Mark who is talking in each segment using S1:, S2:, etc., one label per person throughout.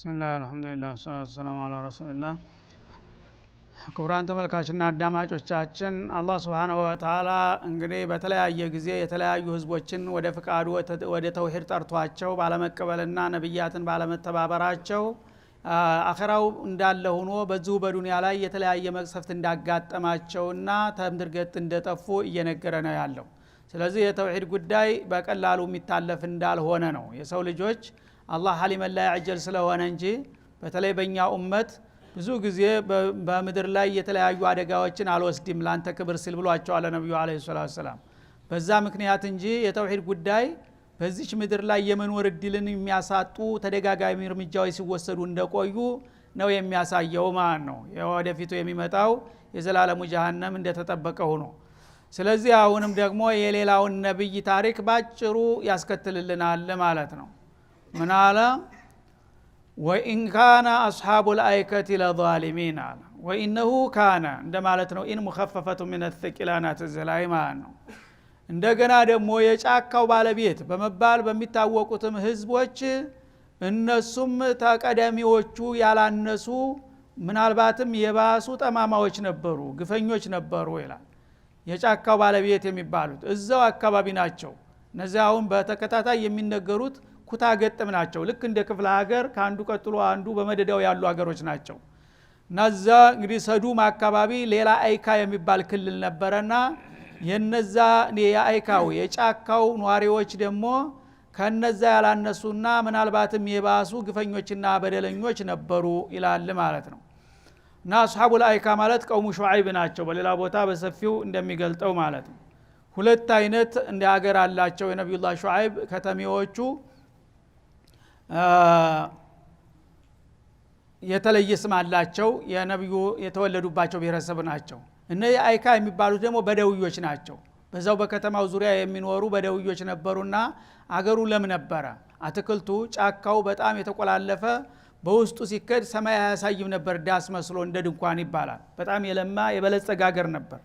S1: ብስሚላህ አልሐምዱሊላህ ሰላቱ ሰላም አላ ረሱልላህ። ክቡራን ተመልካችና አዳማጮቻችን አላህ ሱብሓነሁ ወተዓላ እንግዲህ በተለያየ ጊዜ የተለያዩ ህዝቦችን ወደ ፍቃዱ ወደ ተውሂድ ጠርቷቸው ባለመቀበልና ነብያትን ባለመተባበራቸው አኺራው እንዳለ ሆኖ በዚሁ በዱንያ ላይ የተለያየ መቅሰፍት እንዳጋጠማቸውና ተምድርገት እንደጠፉ እየነገረ ነው ያለው። ስለዚህ የተውሂድ ጉዳይ በቀላሉ የሚታለፍ እንዳልሆነ ነው። የሰው ልጆች አላህ ሐሊም ላይ አጀል ስለሆነ እንጂ በተለይ በእኛ ኡመት ብዙ ጊዜ በምድር ላይ የተለያዩ አደጋዎችን አልወስድም ላንተ ክብር ሲል ብሏቸዋል ነብዩ አለይሂ ሰላቱ ሰላም። በዛ ምክንያት እንጂ የተውሂድ ጉዳይ በዚች ምድር ላይ የመኖር እድልን የሚያሳጡ ተደጋጋሚ እርምጃዎች ሲወሰዱ እንደቆዩ ነው የሚያሳየው ማለት ነው። ወደፊቱ የሚመጣው የዘላለሙ ጀሃነም እንደተጠበቀ ሆኖ፣ ስለዚህ አሁንም ደግሞ የሌላውን ነብይ ታሪክ ባጭሩ ያስከትልልናል ማለት ነው። ምን አለ? ወኢን ካነ አስሓቡል አይከቲ ለዛሊሚን አለ። ወኢነሁ ካነ እንደማለት ነው። ኢን ሙኸፈፈቱ ሚነ ተቂላናት ዘላይ ማለት ነው። እንደገና ደግሞ የጫካው ባለቤት በመባል በሚታወቁትም ህዝቦች እነሱም ተቀዳሚዎቹ ያላነሱ ምናልባትም የባሱ ጠማማዎች ነበሩ፣ ግፈኞች ነበሩ ይላል። የጫካው ባለቤት የሚባሉት እዛው አካባቢ ናቸው። እነዚህ አሁን በተከታታይ የሚነገሩት ኩታ ገጠም ናቸው። ልክ እንደ ክፍለ ሀገር ከአንዱ ቀጥሎ አንዱ በመደዳው ያሉ ሀገሮች ናቸው። እነዛ እንግዲህ ሰዱም አካባቢ ሌላ አይካ የሚባል ክልል ነበረና የነዛ የአይካው የጫካው ኗሪዎች ደግሞ ከነዛ ያላነሱና ምናልባትም የባሱ ግፈኞችና በደለኞች ነበሩ ይላል ማለት ነው። እና አስሐቡል አይካ ማለት ቀውሙ ሹዓይብ ናቸው። በሌላ ቦታ በሰፊው እንደሚገልጠው ማለት ነው። ሁለት አይነት እንደ ሀገር አላቸው የነብዩላህ ሹዓይብ ከተሜዎቹ የተለየ ስም አላቸው። የነብዩ የተወለዱባቸው ብሔረሰብ ናቸው። እነዚህ አይካ የሚባሉት ደግሞ በደውዮች ናቸው። በዛው በከተማው ዙሪያ የሚኖሩ በደውዮች ነበሩና አገሩ ለም ነበረ። አትክልቱ ጫካው በጣም የተቆላለፈ በውስጡ ሲከድ ሰማይ አያሳይም ነበር፣ ዳስ መስሎ እንደ ድንኳን ይባላል። በጣም የለማ የበለጸገ አገር ነበር።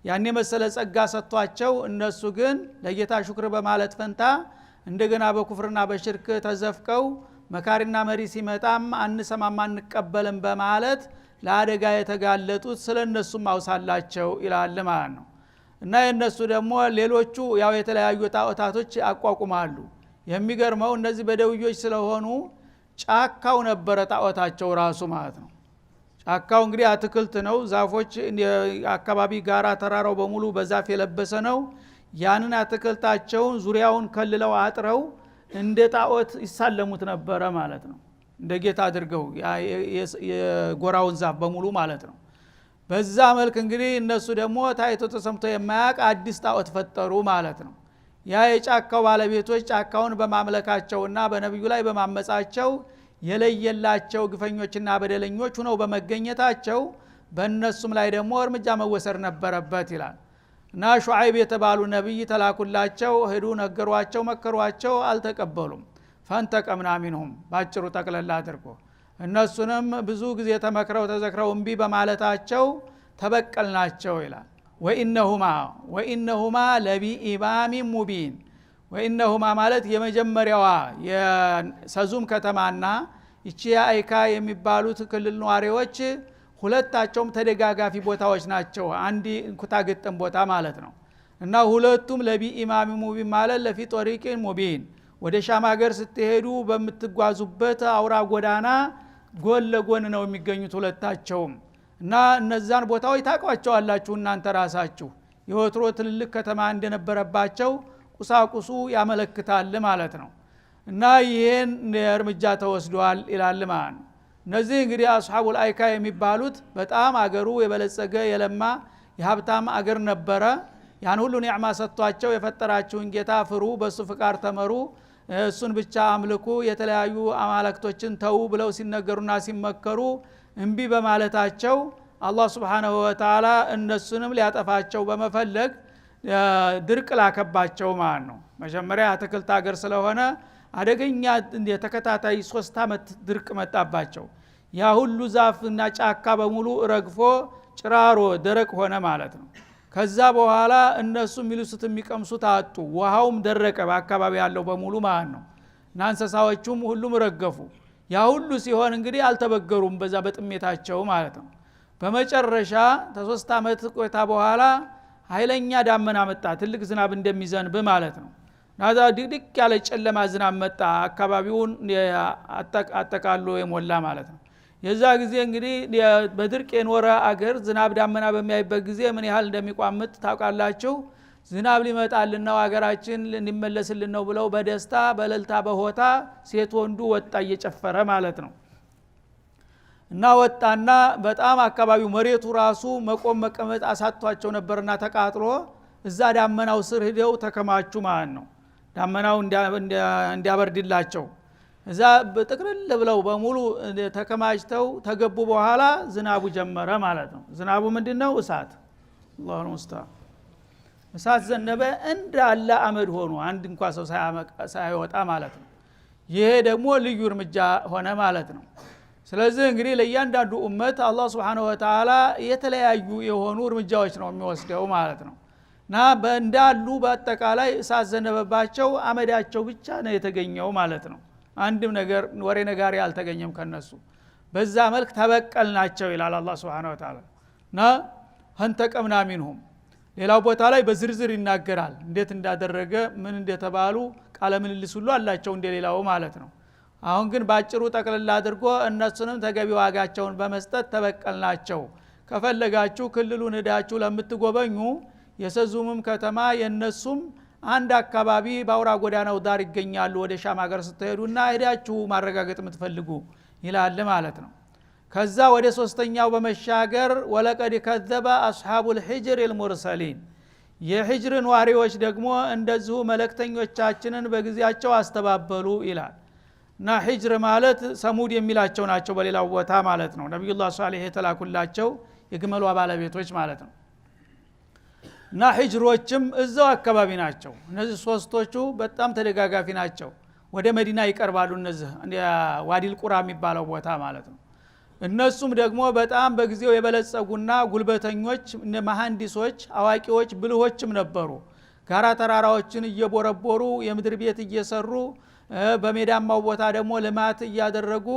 S1: ያኔ መሰለ ጸጋ ሰጥቷቸው እነሱ ግን ለጌታ ሹክር በማለት ፈንታ እንደገና በኩፍርና በሽርክ ተዘፍቀው መካሪና መሪ ሲመጣም አንሰማም አንቀበልም በማለት ለአደጋ የተጋለጡት ስለነሱም አውሳላቸው ይላል ማለት ነው። እና የነሱ ደግሞ ሌሎቹ ያው የተለያዩ ጣዖታቶች አቋቁማሉ። የሚገርመው እነዚህ በደውዮች ስለሆኑ ጫካው ነበረ ጣዖታቸው ራሱ ማለት ነው። ጫካው እንግዲህ አትክልት ነው፣ ዛፎች አካባቢ ጋራ ተራራው በሙሉ በዛፍ የለበሰ ነው። ያንን አትክልታቸውን ዙሪያውን ከልለው አጥረው እንደ ጣዖት ይሳለሙት ነበረ ማለት ነው። እንደ ጌታ አድርገው የጎራውን ዛፍ በሙሉ ማለት ነው። በዛ መልክ እንግዲህ እነሱ ደግሞ ታይቶ ተሰምቶ የማያውቅ አዲስ ጣዖት ፈጠሩ ማለት ነው። ያ የጫካው ባለቤቶች ጫካውን በማምለካቸውና በነብዩ ላይ በማመጻቸው የለየላቸው ግፈኞችና በደለኞች ሆነው በመገኘታቸው በእነሱም ላይ ደግሞ እርምጃ መወሰድ ነበረበት ይላል። እና ሹዓይብ የተባሉ ነብይ ተላኩላቸው፣ ሄዱ፣ ነገሯቸው፣ መከሯቸው፣ አልተቀበሉም። ፈንተቀምና ሚንሁም ባጭሩ ጠቅለል አድርጎ እነሱንም ብዙ ጊዜ ተመክረው ተዘክረው እምቢ በማለታቸው ተበቀልናቸው ይላል። ወኢነሁማ ለቢኢማም ሙቢን። ወኢነሁማ ማለት የመጀመሪያዋ የሰዙም ከተማና ይቺ አይካ የሚባሉት ክልል ነዋሪዎች ሁለታቸውም ተደጋጋፊ ቦታዎች ናቸው። አንዲ ኩታ ገጠም ቦታ ማለት ነው። እና ሁለቱም ለቢኢማም ሙቢን ማለት ለፊ ጦሪቂን ሙቢን፣ ወደ ሻም ሀገር ስትሄዱ በምትጓዙበት አውራ ጎዳና ጎን ለጎን ነው የሚገኙት ሁለታቸውም። እና እነዛን ቦታዎች ታውቋቸዋላችሁ እናንተ ራሳችሁ። የወትሮ ትልልቅ ከተማ እንደነበረባቸው ቁሳቁሱ ያመለክታል ማለት ነው። እና ይሄን እርምጃ ተወስዷል ይላል ማለት ነው። እነዚህ እንግዲህ አስሐቡል አይካ የሚባሉት በጣም አገሩ የበለጸገ የለማ የሀብታም አገር ነበረ። ያን ሁሉ ኒዕማ ሰጥቷቸው የፈጠራችሁን ጌታ ፍሩ፣ በሱ ፍቃድ ተመሩ፣ እሱን ብቻ አምልኩ፣ የተለያዩ አማልክቶችን ተው ብለው ሲነገሩና ሲመከሩ እምቢ በማለታቸው አላህ Subhanahu Wa Ta'ala እነሱንም ሊያጠፋቸው በመፈለግ ድርቅ ላከባቸው ማለት ነው። መጀመሪያ አትክልት አገር ስለሆነ አደገኛ የተከታታይ 3 አመት ድርቅ መጣባቸው። ያ ሁሉ ዛፍና ጫካ በሙሉ ረግፎ ጭራሮ ደረቅ ሆነ ማለት ነው። ከዛ በኋላ እነሱ ሚሉስት የሚቀምሱት አጡ። ውሃውም ደረቀ በአካባቢ ያለው በሙሉ ማለት ነው። እና እንስሳዎቹም ሁሉም ረገፉ። ያ ሁሉ ሲሆን እንግዲህ አልተበገሩም በዛ በጥሜታቸው ማለት ነው። በመጨረሻ ከ3 አመት ቆይታ በኋላ ኃይለኛ ዳመና መጣ ትልቅ ዝናብ እንደሚዘንብ ማለት ነው። ናዛ ድቅድቅ ያለ ጨለማ ዝናብ መጣ አካባቢውን አጠቃሎ የሞላ ማለት ነው። የዛ ጊዜ እንግዲህ በድርቅ የኖረ አገር ዝናብ ዳመና በሚያይበት ጊዜ ምን ያህል እንደሚቋምጥ ታውቃላችሁ። ዝናብ ሊመጣልን ነው አገራችን ሊመለስልን ነው ብለው በደስታ በእልልታ በሆታ ሴት ወንዱ ወጣ እየጨፈረ ማለት ነው። እና ወጣና በጣም አካባቢው መሬቱ ራሱ መቆም መቀመጥ አሳጥቷቸው ነበርና ተቃጥሎ እዛ ዳመናው ስር ሄደው ተከማቹ ማለት ነው። ዳመናው እንዲያበርድላቸው እዛ በጥቅልል ብለው በሙሉ ተከማችተው ተገቡ በኋላ ዝናቡ ጀመረ ማለት ነው። ዝናቡ ምንድነው? እሳት። አላሁ ሙስተዓን። እሳት ዘነበ እንዳለ አመድ ሆኖ አንድ እንኳን ሰው ሳይወጣ ማለት ነው። ይሄ ደግሞ ልዩ እርምጃ ሆነ ማለት ነው። ስለዚህ እንግዲህ ለእያንዳንዱ ኡመት አላህ Subhanahu Wa Ta'ala የተለያዩ የሆኑ እርምጃዎች ነው የሚወስደው ማለት ነው። እና በእንዳሉ በአጠቃላይ እሳት ዘነበባቸው አመዳቸው ብቻ ነው የተገኘው ማለት ነው። አንድም ነገር ወሬ ነጋሪ አልተገኘም ከነሱ። በዛ መልክ ተበቀልናቸው ይላል አላህ Subhanahu Wa Ta'ala። እና አንተቀምና ሚንሁም ሌላው ቦታ ላይ በዝርዝር ይናገራል እንዴት እንዳደረገ ምን እንደተባሉ ቃለ ምልልስ ሁሉ አላቸው እንደሌላው ማለት ነው። አሁን ግን ባጭሩ ጠቅልል አድርጎ እነሱንም ተገቢ ዋጋቸውን በመስጠት ተበቀልናቸው። ከፈለጋችሁ ክልሉን ሄዳችሁ ለምትጎበኙ የሰዙምም ከተማ የነሱም አንድ አካባቢ ባውራ ጎዳናው ዳር ይገኛሉ ወደ ሻም ሀገር ስትሄዱና ሄዳችሁ ማረጋገጥ የምትፈልጉ ይላል ማለት ነው። ከዛ ወደ ሶስተኛው በመሻገር ወለቀድ ከዘበ አስሐቡል ሂጅር المرسلين የሂጅር ነዋሪዎች ደግሞ እንደዚሁ መልእክተኞቻችንን በጊዜያቸው አስተባበሉ ይላል። እና ሂጅር ማለት ሰሙድ የሚላቸው ናቸው በሌላው ቦታ ማለት ነው። ነብዩላህ ሷሊህ የተላኩላቸው የግመሏ ባለቤቶች ማለት ነው። እና ሂጅሮችም እዛው አካባቢ ናቸው። እነዚህ ሶስቶቹ በጣም ተደጋጋፊ ናቸው። ወደ መዲና ይቀርባሉ እነዚህ ዋዲል ቁራ የሚባለው ቦታ ማለት ነው። እነሱም ደግሞ በጣም በጊዜው የበለጸጉና ጉልበተኞች መሐንዲሶች አዋቂዎች ብልሆችም ነበሩ። ጋራ ተራራዎችን እየቦረቦሩ የምድር ቤት እየሰሩ በሜዳማው ቦታ ደግሞ ልማት እያደረጉ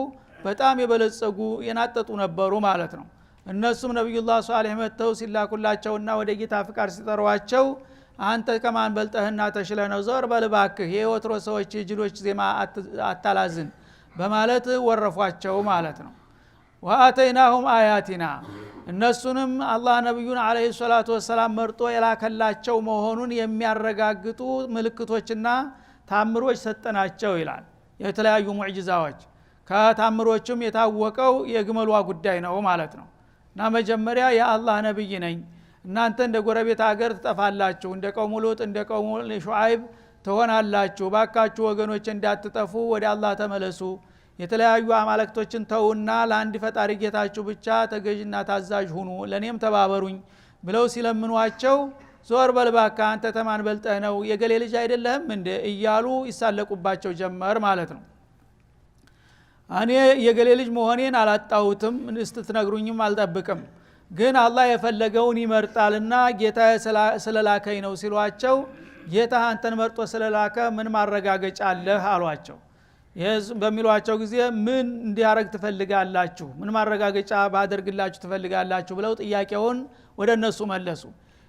S1: በጣም የበለጸጉ የናጠጡ ነበሩ ማለት ነው። እነሱም ነብዩላህ ሷሊህ መተው ሲላኩላቸውና ወደ ጌታ ፍቃድ ሲጠሯቸው አንተ ከማን በልጠህና ተሽለህ ነው ዘወር በልባክህ የወትሮ ሰዎች ጅሎች ዜማ አታላዝን በማለት ወረፏቸው ማለት ነው። ወአተይናሁም አያቲና እነሱንም አላህ ነብዩን አለይሂ ሰላቱ ወሰላም መርጦ የላከላቸው መሆኑን የሚያረጋግጡ ምልክቶችና ታምሮች ሰጠናቸው ይላል። የተለያዩ ሙዕጂዛዎች ከታምሮችም የታወቀው የግመሏ ጉዳይ ነው ማለት ነው። እና መጀመሪያ የአላህ ነብይ ነኝ እናንተ እንደ ጎረቤት ሀገር ትጠፋላችሁ እንደ ቀውሙ ሉጥ እንደ ቀውሙ ሹዓይብ ትሆናላችሁ ባካችሁ ወገኖች እንዳትጠፉ ወደ አላህ ተመለሱ የተለያዩ አማልክቶችን ተውና ለአንድ ፈጣሪ ጌታችሁ ብቻ ተገዥና ታዛዥ ሁኑ ለኔም ተባበሩኝ ብለው ሲለምኗቸው ዞር በልባካ አንተ ተማን በልጠህ ነው የገሌ ልጅ አይደለህም እንደ እያሉ ይሳለቁባቸው ጀመር ማለት ነው። እኔ የገሌ ልጅ መሆኔን አላጣሁትም እንስትትነግሩኝም አልጠብቅም ግን አላህ የፈለገውን ይመርጣልና ጌታ ስለላከኝ ነው ሲሏቸው ጌታ አንተን መርጦ ስለላከ ምን ማረጋገጫ አለህ አሏቸው። ይሄስ በሚሏቸው ጊዜ ምን እንዲያረግ ትፈልጋላችሁ ምን ማረጋገጫ ባደርግላችሁ ትፈልጋላችሁ ብለው ጥያቄውን ወደ እነሱ መለሱ።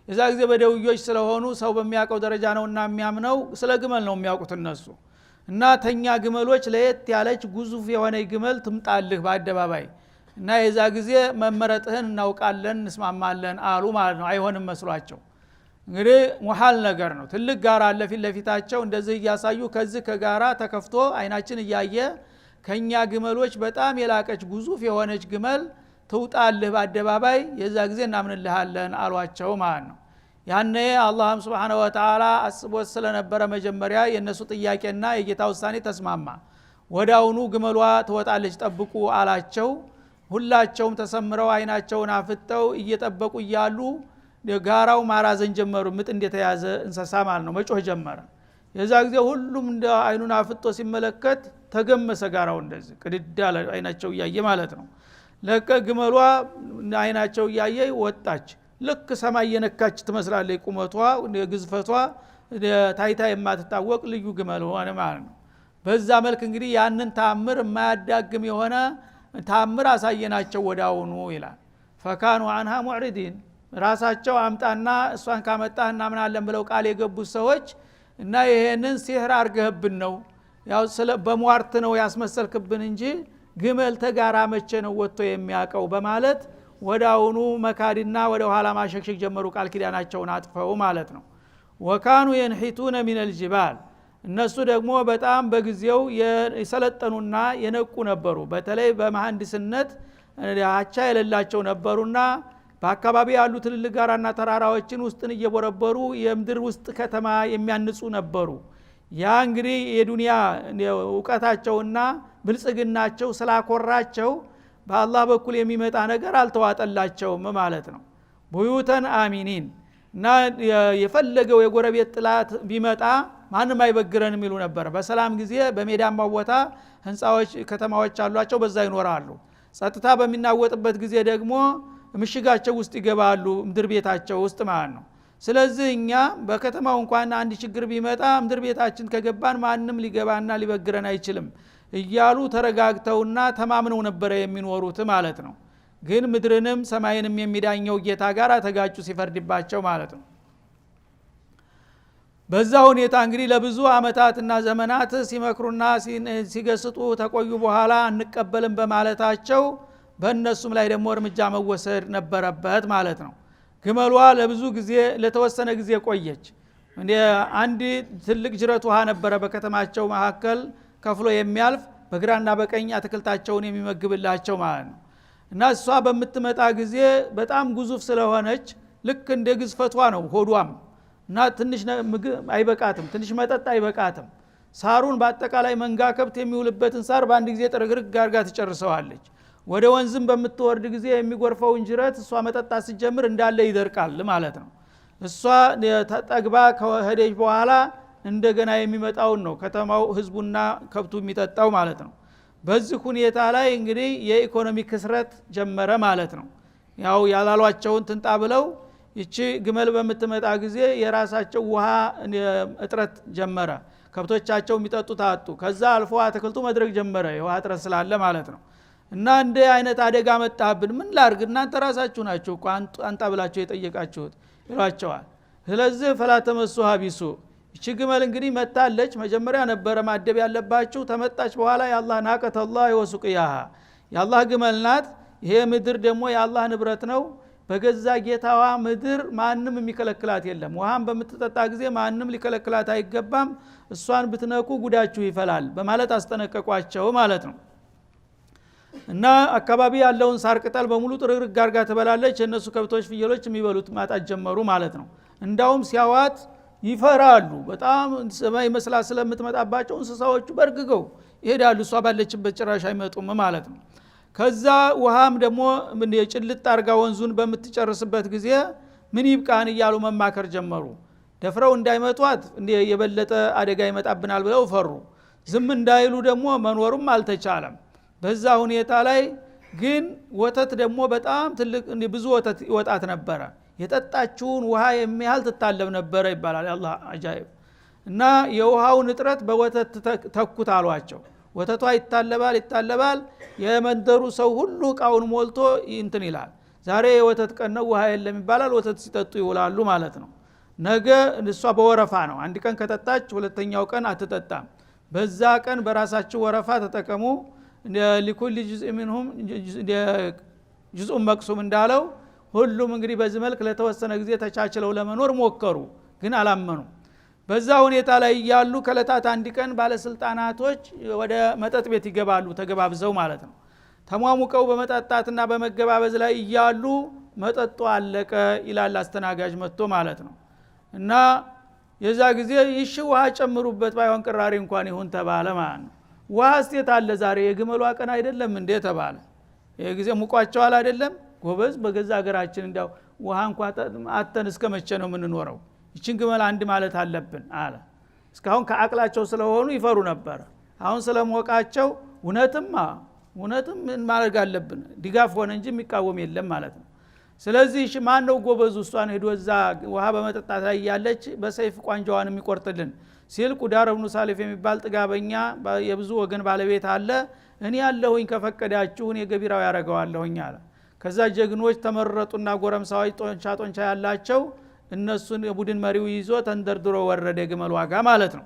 S1: የዛ ጊዜ በደውዮች ስለሆኑ ሰው በሚያውቀው ደረጃ ነውና የሚያምነው ስለ ግመል ነው የሚያውቁት እነሱ። እና ተኛ ግመሎች ለየት ያለች ግዙፍ የሆነ ግመል ትምጣልህ በአደባባይ እና የዛ ጊዜ መመረጥህን እናውቃለን እንስማማለን አሉ ማለት ነው። አይሆንም መስሏቸው እንግዲህ ሙሐል ነገር ነው። ትልቅ ጋራ አለ ፊት ለፊታቸው እንደዚህ እያሳዩ ከዚህ ከጋራ ተከፍቶ አይናችን እያየ ከኛ ግመሎች በጣም የላቀች ግዙፍ የሆነች ግመል ትውጣልህ በአደባባይ የዛ ጊዜ እናምንልሃለን አሏቸው ማለት ነው። ያኔ አላህም Subhanahu Wa Ta'ala አስቦት ስለነበረ መጀመሪያ የነሱ ጥያቄና የጌታ ውሳኔ ተስማማ። ወዳውኑ ግመሏ ትወጣለች ጠብቁ አላቸው። ሁላቸውም ተሰምረው አይናቸውን አፍጠው እየጠበቁ እያሉ ጋራው ማራዘን ጀመሩ። ምጥ እንደተያዘ እንስሳ ማለት ነው መጮህ ጀመረ። የዛ ጊዜ ሁሉም እንደ አይኑን አፍጦ ሲመለከት ተገመሰ ጋራው እንደዚህ ቅድዳ አይናቸው እያየ ማለት ነው። ለቀ ግመሏ አይናቸው እያየ ወጣች። ልክ ሰማይ የነካች ትመስላለች ቁመቷ ግዝፈቷ ታይታ የማትታወቅ ልዩ ግመል ሆነ ማለት ነው። በዛ መልክ እንግዲህ ያንን ታምር የማያዳግም የሆነ ታምር አሳየናቸው ወዳውኑ ይላል። ፈካኑ አንሃ ሙዕሪዲን ራሳቸው አምጣና እሷን ካመጣህ እናምናለን ብለው ቃል የገቡት ሰዎች እና ይሄንን ሲህር አርገህብን ነው ያው በሟርት ነው ያስመሰልክብን እንጂ ግመል ተጋራ መቼ ነው ወጥቶ የሚያቀው በማለት ወዳውኑ መካድና ወደ ኋላ ማሸክሸክ ጀመሩ ቃል ኪዳናቸውን አጥፈው ማለት ነው። ወካኑ ينحتون من الجبال እነሱ ደግሞ በጣም በጊዜው የሰለጠኑና የነቁ ነበሩ። በተለይ በመሐንዲስነት አቻ የሌላቸው ነበሩና በአካባቢ ያሉ ትልልቅ ጋራና ተራራዎችን ውስጥን እየቦረበሩ የምድር ውስጥ ከተማ የሚያንጹ ነበሩ። ያ እንግዲህ የዱንያ ዕውቀታቸውና ብልጽግናቸው ስላኮራቸው በአላህ በኩል የሚመጣ ነገር አልተዋጠላቸውም ማለት ነው። ቡዩተን አሚኒን እና የፈለገው የጎረቤት ጥላት ቢመጣ ማንም አይበግረንም ይሉ ነበር። በሰላም ጊዜ በሜዳማው ቦታ ህንጻዎች ከተማዎች አሏቸው በዛ ይኖራሉ። ጸጥታ በሚናወጥበት ጊዜ ደግሞ ምሽጋቸው ውስጥ ይገባሉ ምድር ቤታቸው ውስጥ ማለት ነው። ስለዚህ እኛ በከተማው እንኳን አንድ ችግር ቢመጣ ምድር ቤታችን ከገባን ማንም ሊገባና ሊበግረን አይችልም እያሉ ተረጋግተውና ተማምነው ነበር የሚኖሩት ማለት ነው። ግን ምድርንም ሰማይንም የሚዳኘው ጌታ ጋር ተጋጩ ሲፈርድባቸው ማለት ነው። በዛ ሁኔታ እንግዲህ ለብዙ አመታትና ዘመናት ሲመክሩና ሲገስጡ ተቆዩ በኋላ አንቀበልም በማለታቸው በእነሱም ላይ ደግሞ እርምጃ መወሰድ ነበረበት ማለት ነው። ግመሏ ለብዙ ጊዜ ለተወሰነ ጊዜ ቆየች። አንድ ትልቅ ጅረት ውሃ ነበረ በከተማቸው መካከል ከፍሎ የሚያልፍ በግራና በቀኝ አትክልታቸውን የሚመግብላቸው ማለት ነው። እና እሷ በምትመጣ ጊዜ በጣም ግዙፍ ስለሆነች ልክ እንደ ግዝፈቷ ነው ሆዷም እና ትንሽ ምግብ አይበቃትም፣ ትንሽ መጠጥ አይበቃትም። ሳሩን በአጠቃላይ መንጋ ከብት የሚውልበትን ሳር በአንድ ጊዜ ጥርግርግ አርጋ ትጨርሰዋለች። ወደ ወንዝም በምትወርድ ጊዜ የሚጎርፈውን ጅረት እሷ መጠጣት ሲጀምር እንዳለ ይደርቃል ማለት ነው። እሷ ተጠግባ ከሄደች በኋላ እንደገና የሚመጣውን ነው ከተማው ህዝቡና ከብቱ የሚጠጣው ማለት ነው። በዚህ ሁኔታ ላይ እንግዲህ የኢኮኖሚ ክስረት ጀመረ ማለት ነው። ያው ያላሏቸውን ትንጣ ብለው ይቺ ግመል በምትመጣ ጊዜ የራሳቸው ውሃ እጥረት ጀመረ። ከብቶቻቸው የሚጠጡት አጡ። ከዛ አልፎ አትክልቱ መድረቅ ጀመረ የውሃ እጥረት ስላለ ማለት ነው። እና እንደ አይነት አደጋ መጣብን ምን ላርግ እናንተ ራሳችሁ ናችሁ እኮ አንጣ ብላችሁ የጠየቃችሁት ይሏቸዋል። ስለዚህ ፈላ ተመሱሃ ቢሱ እቺ ግመል እንግዲህ መጣለች። መጀመሪያ ነበረ ማደብ ያለባችሁ። ተመጣች በኋላ የአላህ ናቀተ አላህ ወሱቅያሃ የአላህ ግመል ናት። ይሄ ምድር ደግሞ የአላህ ንብረት ነው። በገዛ ጌታዋ ምድር ማንም የሚከለክላት የለም። ውሃን በምትጠጣ ጊዜ ማንም ሊከለክላት አይገባም። እሷን ብትነኩ ጉዳችሁ ይፈላል በማለት አስጠነቀቋቸው ማለት ነው። እና አካባቢ ያለውን ሳር ቅጠል በሙሉ ጥርግርግ አርጋ ትበላለች። እነሱ ከብቶች ፍየሎች የሚበሉት ማጣት ጀመሩ ማለት ነው። እንዳውም ሲያዋት ይፈራሉ። በጣም ሰማይ መስላ ስለምትመጣባቸው እንስሳዎቹ በርግገው ይሄዳሉ። እሷ ባለችበት ጭራሽ አይመጡም ማለት ነው። ከዛ ውሃም ደግሞ የጭልጥ አርጋ ወንዙን በምትጨርስበት ጊዜ ምን ይብቃን እያሉ መማከር ጀመሩ። ደፍረው እንዳይመቷት የበለጠ አደጋ ይመጣብናል ብለው ፈሩ። ዝም እንዳይሉ ደግሞ መኖሩም አልተቻለም። በዛ ሁኔታ ላይ ግን ወተት ደግሞ በጣም ትልቅ ብዙ ወተት ይወጣት ነበረ። የጠጣችውን ውሃ የሚያህል ትታለብ ነበረ ይባላል። አላህ አጃይብ። እና የውሃውን እጥረት በወተት ተኩት አሏቸው። ወተቷ ይታለባል። የመንደሩ ሰው ሁሉ እቃውን ሞልቶ እንትን ይላል። ዛሬ የወተት ቀን ነው ውሃ የለም ይባላል። ወተት ሲጠጡ ይውላሉ ማለት ነው። ነገ እሷ በወረፋ ነው። አንድ ቀን ከጠጣች ሁለተኛው ቀን አትጠጣም። በዛ ቀን በራሳቸው ወረፋ ተጠቀሙ። ለኩል ጁዝእ منهم ጁዝኡ መቅሱም እንዳለው ሁሉም እንግዲህ በዚህ መልክ ለተወሰነ ጊዜ ተቻችለው ለመኖር ሞከሩ፣ ግን አላመኑ። በዛ ሁኔታ ላይ ያሉ ከለታት አንድ ቀን ባለስልጣናቶች ወደ መጠጥ ቤት ይገባሉ ተገባብዘው ማለት ነው። ተሟሙቀው በመጠጣትና በመገባበዝ ላይ ያሉ መጠጡ አለቀ ይላል አስተናጋጅ መጥቶ ማለት ነው። እና የዛ ጊዜ ይሽ ውሃ ጨምሩበት ባይሆን ቅራሪ እንኳን ይሁን ተባለ ማለት ነው። ውሃ እስቴት አለ ዛሬ የግመሏ ቀን አይደለም እንዴ ተባለ። የጊዜ ሙቋቸዋል አይደለም ጎበዝ በገዛ ሀገራችን እንዳው ውሃ እንኳን አተን እስከመቼ ነው የምንኖረው? ይችን ግመል አንድ ማለት አለብን አለ። እስካሁን ከአቅላቸው ስለሆኑ ይፈሩ ነበር። አሁን ስለሞቃቸው እውነትም ምን ማድረግ አለብን? ድጋፍ ሆነ እንጂ የሚቃወም የለም ማለት ነው። ስለዚህ እሺ ማን ነው ጎበዙ እሷን ሄዶ እዛ ውሃ በመጠጣት ላይ ያለች በሰይፍ ቋንጃዋን የሚቆርጥልን ሲል ቁዳር ኢብኑ ሳሊፍ የሚባል ጥጋበኛ የብዙ ወገን ባለቤት አለ እኔ ያለሁኝ ከፈቀዳችሁ እኔ ገቢራው ያረጋዋለሁኝ አለ ከዛ ጀግኖች ተመረጡና ጎረምሳዎች ጦንቻ ያላቸው እነሱን የቡድን መሪው ይዞ ተንደርድሮ ወረደ ግመል ዋጋ ማለት ነው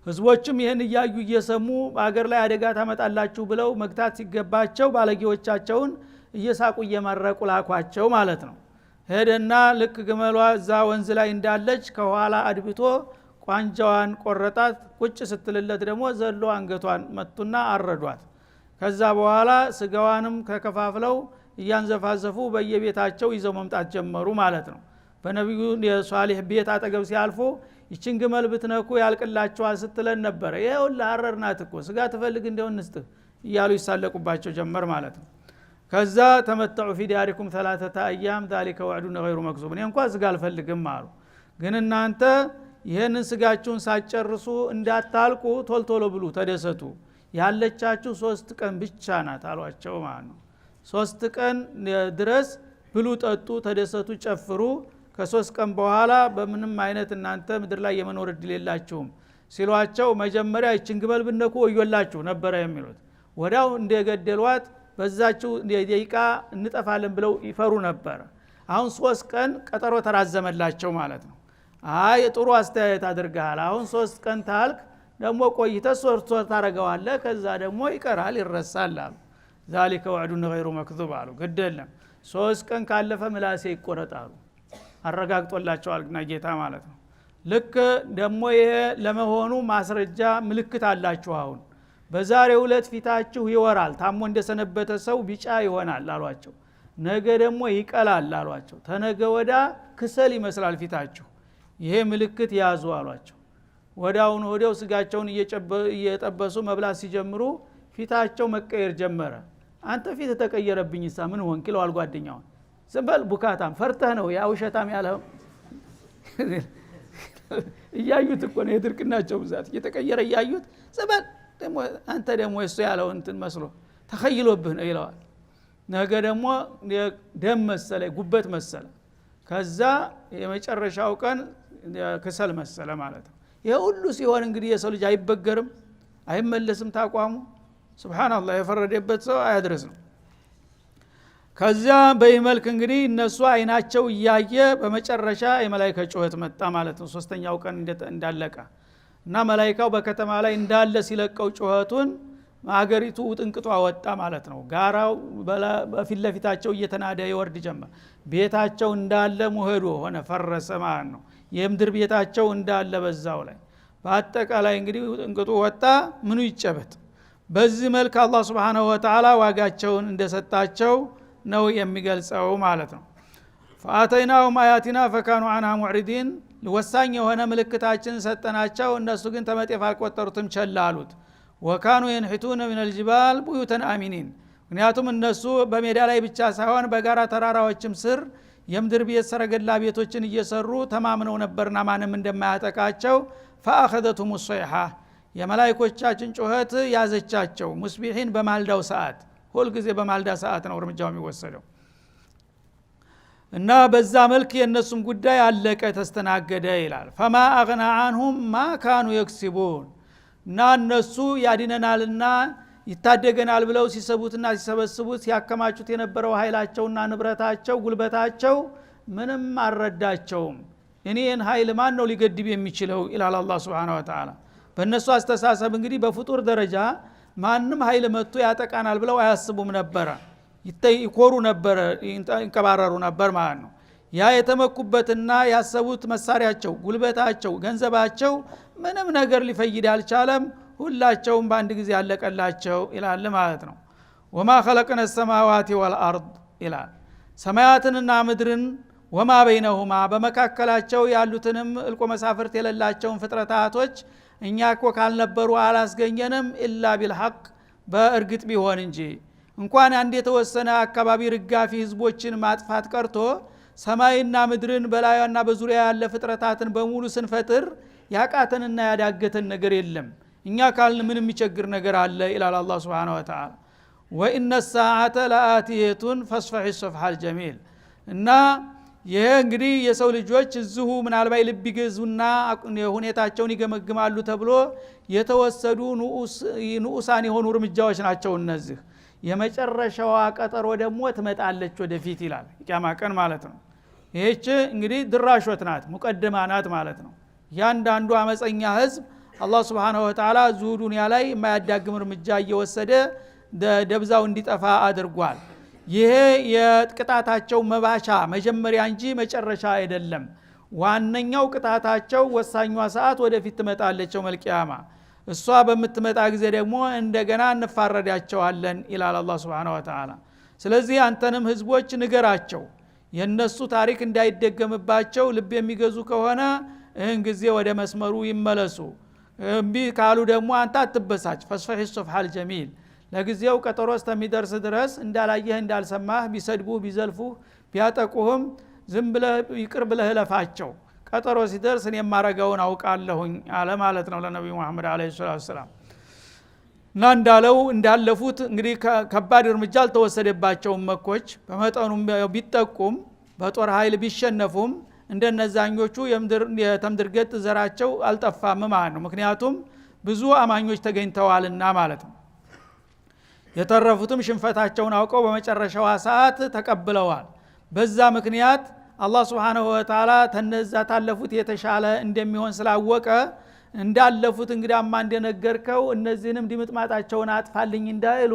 S1: ህዝቦችም ይሄን እያዩ እየሰሙ በአገር ላይ አደጋ ታመጣላችሁ ብለው መግታት ሲገባቸው ባለጌዎቻቸውን እየሳቁ እየመረቁ ላኳቸው ማለት ነው ሄደና ልክ ግመሏ እዛ ወንዝ ላይ እንዳለች ከኋላ አድብቶ ቋንጃዋን ቆረጣት ቁጭ ስትልለት ደግሞ ዘሎ አንገቷን መቱና አረዷት ከዛ በኋላ ስጋዋንም ከከፋፍለው እያንዘፋዘፉ በየቤታቸው ይዘው መምጣት ጀመሩ ማለት ነው በነብዩ የሷሊህ ቤት አጠገብ ሲያልፉ ይችን ግመል ብትነኩ ያልቅላችኋል ስትለን ነበር ይሄው ለአረርናት እኮ ስጋ ትፈልግ እንደው እንስጥህ እያሉ ይሳለቁባቸው ጀመር ማለት ነው ከዛ ተመተዑ ፊ ዲያሪኩም 3 አያም ذلك وعد غير مكذوب እኔ እንኳን ስጋ አልፈልግም አሉ ግን እናንተ ይሄንን ስጋችሁን ሳጨርሱ እንዳታልቁ ቶልቶሎ ብሉ ተደሰቱ ያለቻችሁ 3 ቀን ብቻ ናት አሏቸው ማለት ነው 3 ቀን ድረስ ብሉ ጠጡ ተደሰቱ ጨፍሩ ከ3 ቀን በኋላ በምንም አይነት እናንተ ምድር ላይ የመኖር እድል የላችሁም ሲሏቸው መጀመሪያ ይችን ግመል ብነኩ ወዮላችሁ ነበር የሚሉት ወዳው እንደገደሏት በዛችሁ ደቂቃ እንጠፋለን ብለው ይፈሩ ነበር አሁን 3 ቀን ቀጠሮ ተራዘመላቸው ማለት ነው አይ ጥሩ አስተያየት አድርገሃል አሁን 3 ቀን ታልክ ደግሞ ቆይተህ ሶርት ታረጋዋለ ከዛ ደግሞ ይቀራል ይረሳል አሉ ذلك وعد غير مكذوب አሉ ግደለም 3 ቀን ካለፈ ምላሴ ይቆረጣሉ አረጋግጦላቸዋል ግና ጌታ ማለት ነው ልክ ደግሞ ይሄ ለመሆኑ ማስረጃ ምልክት አላችሁ አሁን በዛሬው ዕለት ፊታችሁ ይወራል ታሞ እንደሰነበተ ሰው ቢጫ ይሆናል አሏቸው ነገ ደግሞ ይቀላል አሏቸው ተነገ ወዳ ክሰል ይመስላል ፊታችሁ ይሄ ምልክት ያዙ አሏቸው ወዳውን ወዲያው ስጋቸውን እየጠበሱ መብላት ሲጀምሩ ፊታቸው መቀየር ጀመረ አንተ ፊት ተቀየረብኝሳ ምን ሆንክ ይለዋል ጓደኛው ዝምበል ቡካታም ፈርተህ ነው ያ ውሸታም ያለው እያዩት እኮ ነው የድርቅናቸው ብዛት እየተቀየረ እያዩት ዝምበል ደሞ አንተ ደሞ እሱ ያለው እንትን መስሎ ተخيሎብህ ነው ይለዋል ነገ ደግሞ ደም መሰለ ጉበት መሰለ ከዛ የመጨረሻው ቀን ከሰል መሰለ ማለት ነው ይሄ ሁሉ ሲሆን እንግዲህ የሰው ልጅ አይበገርም አይመለስም ታቋሙ ሱብሃንአላህ የፈረደበት ሰው አያድርስ ነው ከዛ በይመልክ እንግዲህ እነሱ አይናቸው እያየ በመጨረሻ የመላእክት ጩኸት መጣ ማለት ነው ሶስተኛው ቀን እንዳለቀ እና መላእክታው በከተማ ላይ እንዳለ ሲለቀው ጩኸቱን ማገሪቱ ውጥንቅጧ ወጣ ማለት ነው ጋራው በፊት ለፊታቸው እየተናደ ይወርድ ጀመር ቤታቸው እንዳለ ሙሄዶ ሆነ ፈረሰ ማለት ነው የምድር ቤታቸው እንዳለ በዛው ላይ በአጠቃላይ እንግዲህ ውጥንቅጡ ወጣ ምኑ ይጨበጥ በዚህ መልኩ አላህ Subhanahu Wa Ta'ala ዋጋቸውን እንደሰጣቸው ነው የሚገልጸው ማለት ነው فآتيناهم آياتنا فكانوا عنها معرضين ወሳኝ የሆነ ምልክታችን ሰጠናቸው እነሱ ግን ተመጤፍ አልቆጠሩትም ቸላሉት وكانوا ينحتون من الجبال بيوتا آمنين ምክንያቱም እነሱ በሜዳ ላይ ብቻ ሳይሆን በጋራ ተራራዎችም ስር የምድር ቤት ሰረገላ ቤቶችን እየሰሩ ተማምነው ነበርና ማንም እንደማያጠቃቸው فأخذتهم الصيحة የመላእክቶቻችን ጩኸት ያዘቻቸው ሙስቢሂን በማልዳው ሰዓት ሁሉ ጊዜ በማልዳ ሰዓት ነው እርምጃው የሚወሰደው እና በዛ መልክ የነሱም ጉዳይ አለቀ ተስተናገደ ይላል فما اغنى عنهم ما كانوا يكسبون እና እነሱ ያድነናልና ይታደገናል ብለው ሲሰቡትና ሲሰበስቡት ሲያከማቹት የነበረው ኃይላቸውና ንብረታቸው ጉልበታቸው ምንም አልረዳቸውም እኔን ኃይል ማን ነው ሊገድብ የሚችለው ኢላላ አላህ Subhanahu Wa Ta'ala በእነሱ አስተሳሰብ እንግዲህ በፍጡር ደረጃ ማንም ኃይል መጥቶ ያጠቃናል ብለው አያስቡም ነበር ይኮሩ ነበር ይንቀባረሩ ነበር ማለት ነው ያ የተመኩበትና ያሰቡት መሳሪያቸው ጉልበታቸው ገንዘባቸው ምንም ነገር ሊፈይድ አልቻለም ሁላቸውም በአንድ ጊዜ ያለቀላቸው ይላል ማለት ነው ወማ خلقنا السماوات والارض ይላል ሰማያትንና ምድርን ወማ በይነሁማ በመካከላቸው ያሉትንም እልቆ መሳፍርት የሌላቸውን ፍጥረታቶች እኛ እኮ ካልነበሩ አላስገኘንም ኢላ ቢልሐቅ በእርግጥ ቢሆን እንጂ እንኳን አንድ የተወሰነ አካባቢ ርጋፊ ህዝቦችን ማጥፋት ቀርቶ ሰማይና ምድርን በላዩና በዙሪያ ያለ ፍጥረታትን በሙሉ ስንፈጥር ያቃተንና ያዳገተን ነገር የለም እኛ ካልን ምን የሚቸግር ነገር አለ ኢላላ አላህ Subhanahu Wa Ta'ala ወኢነ الساعه لآتيه فاصفح الصفح الجميل እና ይሄ እንግዲህ የሰው ልጆች እዚሁ ምናልባት ልብ ይገዙና ሁኔታቸውን ይገመግማሉ ተብሎ የተወሰዱ ንኡሳን የሆኑ እርምጃዎች ናቸው እነዚህ። የመጨረሻዋ ቀጠሮ ደግሞ ትመጣለች ወደፊት ይላል ቂያማ ቀን ማለት ነው። ይህች እንግዲህ ድራሾት ናት፣ ሙቀደማ ናት ማለት ነው። ያንዳንዱ አመፀኛ ህዝብ አላህ Subhanahu Wa Ta'ala እዚሁ ዱንያ ላይ የማያዳግም እርምጃ እየወሰደ ደብዛው እንዲጠፋ አድርጓል። ይሄ የቅጣታቸው መባቻ መጀመሪያ እንጂ መጨረሻ አይደለም። ዋነኛው ቅጣታቸው ወሳኟ ሰዓት ወደፊት ትመጣለች መልቂያማ። እሷ በምትመጣ ጊዜ ደግሞ እንደገና እንፋረዳቸዋለን ይላል አላህ Subhanahu Wa Ta'ala። ስለዚህ አንተንም ህዝቦች ንገራቸው የነሱ ታሪክ እንዳይደገምባቸው ልብ የሚገዙ ከሆነ እን ጊዜ ወደ መስመሩ ይመለሱ። እምቢ ካሉ ደግሞ አንተ አትበሳጭ። ፈስፈህ ሱፍሃል ጀሚል ለጊዜው ቀጠሮ እስከሚደርስ ድረስ እንዳላየህ እንዳልሰማህ ቢሰድቡ ቢዘልፉ ቢያጠቁህም ዝም ብለህ ይቅር ብለህ ለፋቸው። ቀጠሮ ሲደርስ እኔ የማረጋውን አውቃለሁኝ አለ ማለት ነው ለነብዩ መሐመድ አለይሂ ሰላም። እና እንዳለፉት እንግዲህ ከባድ እርምጃ አልተወሰደባቸውም መኮች። በመጠኑም ቢጠቁም በጦር ኃይል ቢሸነፉም እንደነዛኞቹ የተምድርገት ዘራቸው አልጠፋም ማለት ነው። ምክንያቱም ብዙ አማኞች ተገኝተዋልና ማለት ነው። የተረፉትም ሽንፈታቸውን አውቀው በመጨረሻው ሰዓት ተቀብለዋል። በዛ ምክንያት አላህ Subhanahu Wa Ta'ala ተነዛ ታለፉት የተሻለ እንደሚሆን ስላወቀ እንዳለፉት እንግዲያማ እንደነገርከው እነዚህንም ድምጥማጣቸውን አጥፋልኝ እንዳይሉ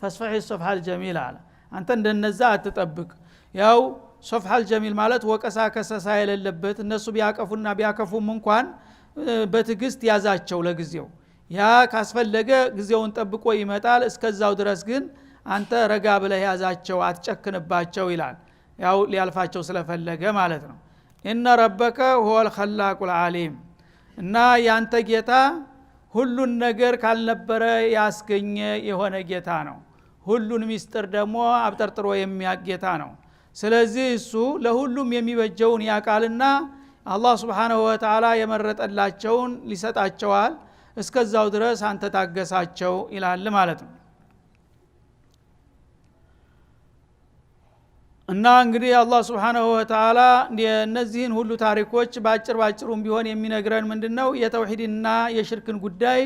S1: ፈስፈህ ሱፍሃል ጀሚል አለ። አንተ እንደነዛ አትጠብቅ። ያው ሱፍሃል ጀሚል ማለት ወቀሳ ከሰሳ የሌለበት እነሱ ቢያቀፉና ቢያከፉም እንኳን በትግስት ያዛቸው ለጊዜው። ያ ካስፈለገ ጊዜውን ጠብቆ ይመጣል። እስከዛው ድረስ ግን አንተ ረጋ ብለህ ያዛቸው አትጨክንባቸው ይላል። ያው ሊያልፋቸው ስለፈለገ ማለት ነው። ኢነ ረበከ ሁወል ኸላቁል ዓሊም እና ያንተ ጌታ ሁሉን ነገር ካልነበረ ያስገኘ የሆነ ጌታ ነው። ሁሉን ሚስጥር ደግሞ አብጠርጥሮ የሚያቅ ጌታ ነው። ስለዚህ እሱ ለሁሉም የሚበጀውን ያቃልና አላህ Subhanahu Wa Ta'ala የመረጠላቸውን ሊሰጣቸዋል። እስከዛው ድረስ አንተ ታገሳቸው ይላል ማለት ነው። እና እንግዲህ አላህ Subhanahu Wa Ta'ala እነዚህን ሁሉ ታሪኮች ባጭሩም ቢሆን የሚነግረን ምንድነው የተውሂድና የሽርክን ጉዳይ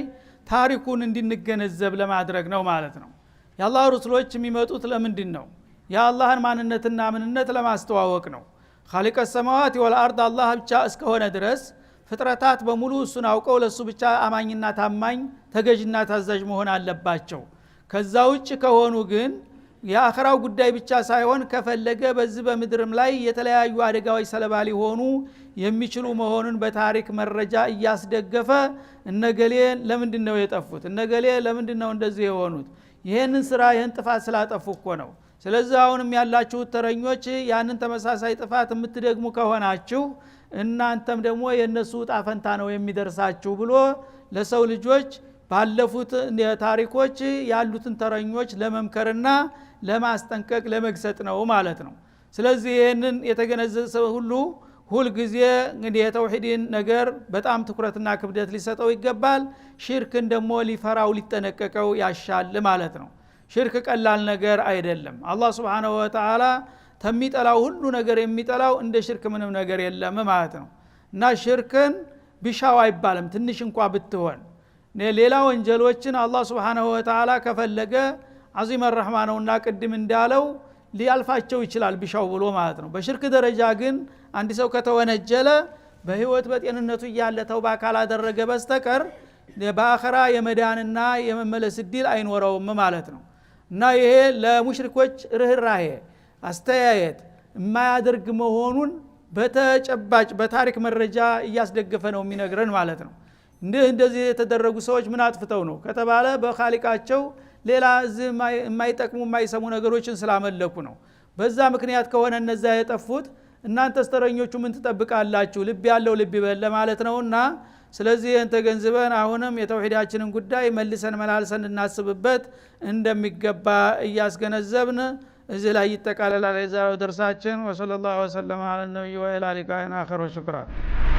S1: ታሪኩን እንድንገነዘብ ለማድረግ ነው ማለት ነው። የአላህ ረሱሎች የሚመጡት ለምንድነው? የአላህን ማንነትና ምንነት ለማስተዋወቅ ነው። ኻሊቀ ሰማዋት ወልአርድ አላህ ብቻ እስከሆነ ድረስ ፍጥረታት በሙሉ እሱን አውቀው ለሱ ብቻ አማኝና ታማኝ ተገዥና ታዛዥ መሆን አለባቸው። ከዛ ውጭ ከሆኑ ግን የአኺራው ጉዳይ ብቻ ሳይሆን ከፈለገ በዚህ በምድርም ላይ የተለያዩ አደጋዎች ሰለባ ሊሆኑ የሚችሉ መሆኑን በታሪክ መረጃ እያስደገፈ እነገሌ ለምንድነው የጠፉት? እነገሌ ለምንድነው እንደዚህ የሆኑት? ይሄንን ስራ ይሄን ጥፋት ስላጠፉ እኮ ነው። ስለዚህ አሁንም ያላችሁ ተረኞች ያንን ተመሳሳይ ጥፋት የምትደግሙ ከሆናችሁ እናንተም ደግሞ የነሱ ጣፈንታ ነው የሚደርሳችሁ ብሎ ለሰው ልጆች ባለፉት ታሪኮች ያሉትን ተረኞች ለመምከርና ለማስጠንቀቅ ለመግሰጥ ነው ማለት ነው። ስለዚህ ይሄንን የተገነዘበ ሁሉ ጊዜ እንግዲህ የተውሂድን ነገር በጣም ትኩረትና ክብደት ሊሰጠው ይገባል። ሽርክን ደግሞ ሊፈራው ሊጠነቀቀው ያሻል ማለት ነው። ሽርክ ቀላል ነገር አይደለም። አላህ Subhanahu Wa Ta'ala ተሚጠላው ሁሉ ነገር የሚጠላው እንደ ሽርክ ምንም ነገር የለም ማለት ነው። እና ሽርክን ቢሻው አይባልም ትንሽ እንኳን ብትሆን። ሌላ ወንጀሎችን አላህ Subhanahu Wa Ta'ala ከፈለገ عظيم الرحمن ነውና ቅድም እንዳለው ሊያልፋቸው ይችላል ቢሻው ብሎ ማለት ነው። በሽርክ ደረጃ ግን አንድ ሰው ከተወነጀለ በህይወት በጤንነቱ ያለ ተውባ ካላደረገ በስተቀር በአኺራ የመዳንና የመመለስ እድል አይኖረውም ማለት ነው። እና ይሄ ለሙሽሪኮች ርህራሄ አስተያየት የማያደርግ መሆኑን በተጨባጭ በታሪክ መረጃ እያስደገፈ ነው የሚነግረን ማለት ነው። እንደዚህ የተደረጉ ሰዎች ምን አጥፍተው ነው ከተባለ በኻሊቃቸው ሌላ የማይጠቅሙ የማይሰሙ ነገሮችን ስላመለኩ ነው። በዛ ምክንያት ከሆነ እነዛ የጠፉት እናንተ ስተረኞቹ ምን ትጠብቃላችሁ? ልብ ያለው ልብ ይበል ማለት ነውና ስለዚህ እንተ ገንዝበን አሁንም የተውሂዳችንን ጉዳይ መልሰን መላልሰን እናስብበት እንደሚገባ እያስገነዘብን እዚህ ላይ ይጠቃለላል የዛሬው ደርሳችን። ወሰለላሁ ዐለ ነብዩ ወአላ አሊሂ ወሰለም።